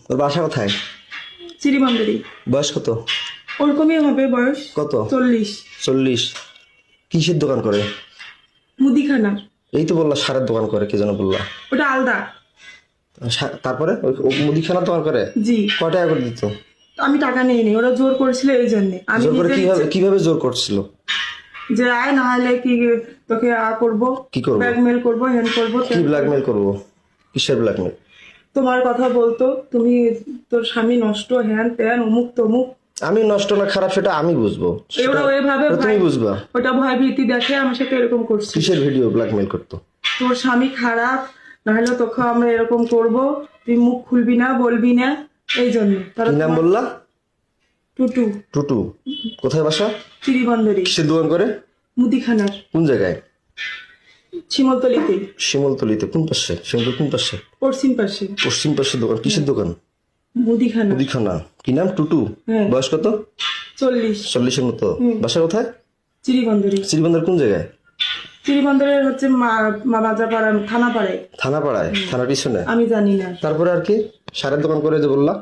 ওর বাসা কোথায়? চিরিবন্দরি। বয়স কত? ওরকমই হবে বয়স। কত? 40। 40। কিসের দোকান করে? মুদিখানা। এই তো বললা সারের দোকান করে, কি যেন বললা? ওটা আলাদা। তারপরে ও মুদিখানার দোকান করে? জি। কয় টাকা করে দিত? আমি টাকা নিইনি, ওরা জোর করেছিল এই জন্য। আমি জোর করে নিজের কিভাবে ইচ্ছে- কিভাবে জোর করছিল? যে আয় না হলে কি তোকে করবো, কি করবো? ব্ল্যাকমেল করবো, হ্যান্ড করবো। কি ব্ল্যাকমেল করবো? কিসের ব্ল্যাকমেল? তোমার কথা বলতো, তুমি তোর স্বামী নষ্ট, হ্যান ত্যান, অমুক তমুক। আমি নষ্ট না খারাপ সেটা আমি বুঝবো, ওরা ওইভাবে তুমি বুঝবা। ওটা ভয় ভীতি দেখে আমার সাথে এরকম করছে। কিসের ভিডিও ব্ল্যাকমেল করতো? তোর স্বামী খারাপ, নাহলে তোকে আমরা এরকম করব, তুই মুখ খুলবি না, বলবি না, এই জন্য। কি নাম বললা? টুটু। টুটু। কোথায় বাসা? চিরিবন্দরি। কিসের দোকান করে? মুদিখানার। কোন জায়গায়? শিমলতলিতে। শিমলতলিতে কোন পাশে? শিমলতলি কোন পাশে? পশ্চিম পাশে। পশ্চিম পাশে দোকান। কিসের দোকান? মুদিখানা। মুদিখানা। কি নাম? টুটু। হ্যাঁ। বয়স কত? 40। 40-এর মতো। বাসা কোথায়? চিরিবন্দরি। শ্রীবন্দর কোন জায়গায়? চিরিবন্দরের হচ্ছে মাজাপাড়া, থানাপাড়ায়। থানাপাড়ায়? থানার পিছনে? আমি জানি না। তারপরে আর কি? সারের দোকান করে যে বললা?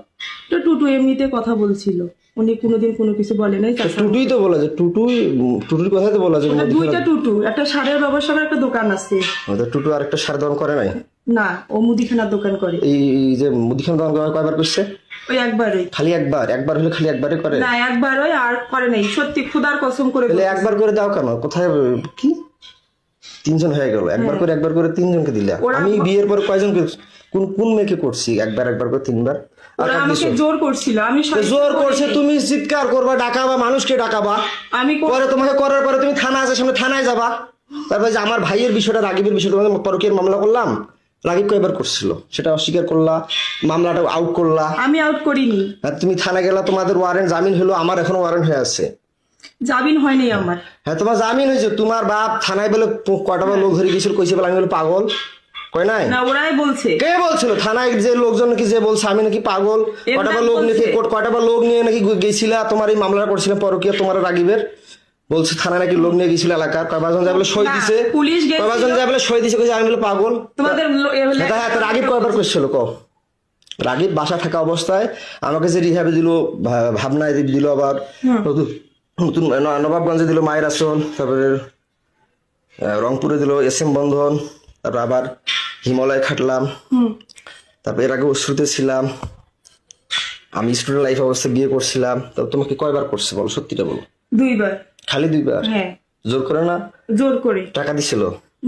তো টুটু এমনিতে কথা বলছিল, উনি কোনোদিন কোনো কিছু বলে নাই। টুটুই তো বলা যে টুটুর কথাই তো বলা যে দুইটা টুটু, একটা সারের ব্যবসার একটা দোকান আছে। টুটু আর একটা সারের দোকান করে নাই? না, ও মুদিখানার দোকান করে। এই যে মুদিখানা দোকান কয়বার করছে? ওই একবারই। খালি একবার? একবার হলে খালি একবারে করে? না, একবারই, আর করে নাই। সত্যি খুদার কসম করে তাহলে একবার করে দাও কেন? কোথায় কি 3 জন হয়ে গেল? একবার করে 3 জনকে দিলা। আমি বিয়ের পর কয়জন কোন কোন মেয়েকে করছি একবার করে 3বার? ওরা আমাকে জোর করছিল। আমি জোর করছে, তুমি চিৎকার করবা, ডাকাবা, মানুষকে ডাকাবা। আমি পরে তোমাকে করার পরে তুমি থানা আছে সামনে, থানায় যাবা। তারপরে যে আমার ভাইয়ের বিষয়টা, রাগিবের বিষয়টা, পরকীয়ার মামলা করলাম, রাগিব কয়বার করছিল সেটা অস্বীকার করলা, মামলাটা আউট করলা। আমি আউট করিনি। আর তুমি থানা গেলা, তোমাদের ওয়ারেন্ট জামিন হলো, আমার এখনো ওয়ারেন্ট হয়ে আছে। জামিন হয়নি আমার। হ্যাঁ, তোমার জামিন হয়েছে। তোমার বাপ থানায় বলে কয়টা লোক ধরে গেছিল, কইছে বলে আমি বলে পাগল, কয় নাই? না, ওরাই বলছে। কে বলছিল? থানায় যে লোকজন নাকি যে বলছে আমি নাকি পাগল, কয়টা লোক নাকি কয়টা লোক নিয়ে নাকি গেছিলা তোমার এই মামলা করছিল পরকীয়া, তোমার রাগিবের বলছে থানায় নাকি লোক নিয়ে গেছিল এলাকার, কয়জন যায় বলে সই দিছে, পুলিশ কয়জন যায় বলে সই দিছে, কইছে আমি বলে পাগল। তোমাদের হ্যাঁ, রাগিব কয়বার করছিল ক? রাগিব বাসা থাকা অবস্থায় আমাকে যে রিহাবে দিল, ভাবনায় দিল, আবার নতুন নবাবগঞ্জে দিল মায়ের আসন, তারপরে রংপুরে দিল SM বন্ধন, তারপর আবার হিমালয় খাটলাম, তারপর এর আগে অশ্রুতে ছিলাম, আমি স্টুডেন্ট লাইফ অবস্থায় বিয়ে করছিলাম। তো তোমাকে কয়বার করছে বলো, সত্যিটা বলো। 2বার। খালি 2বার? হ্যাঁ। জোর করে না? জোর করে। টাকা দিছিল?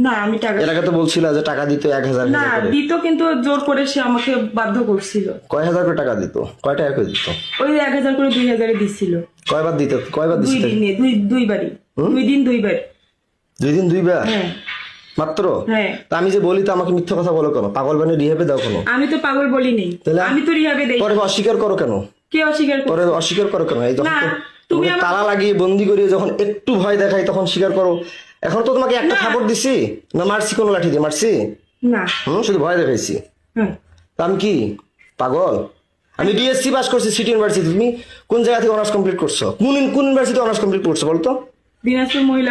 না, আমি টাকা এর আগে তো বলছিল যে টাকা দিত 1000 না দিত, কিন্তু জোর করে সে আমাকে বাধ্য করছিল। কয় হাজার করে টাকা দিত? কয় টাকা করে দিত? ওই 1000 করে 2000 দিছিল। কয়বার দিত? কয়বার 2 দিছিল? দিনে, দুইবারই। 2 দিন 2বার। 2 দিন 2বার? হ্যাঁ। মাত্র? হ্যাঁ। তা আমি যে বলি তো আমাকে মিথ্যা কথা বলো কেন? পাগল বানিয়ে রিহাবে দাও কেন? আমি তো পাগল বলিনি, আমি তো রিহাবে দেই। পরে অস্বীকার করো কেন? কে অস্বীকার করে? পরে অস্বীকার করো কেন? এই যখন না, তুমি তালা লাগিয়ে বন্দি করিয়ে যখন একটু ভয় দেখাই তখন স্বীকার করো। এখন তো তোমাকে একটা খাবার দিছি না, মারছি কোনো লাঠি দিয়ে মারছি? না। শুধু ভয় দেখাইছি। তা আমি কি পাগল? আমি BSc পাস করছি সিটি ইউনিভার্সিটি। তুমি কোন জায়গা থেকে অনার্স কমপ্লিট করছো? কোন ইউনিভার্সিটি অনার্স কমপ্লিট করছো বলতো? দিনাজপুর মহিলা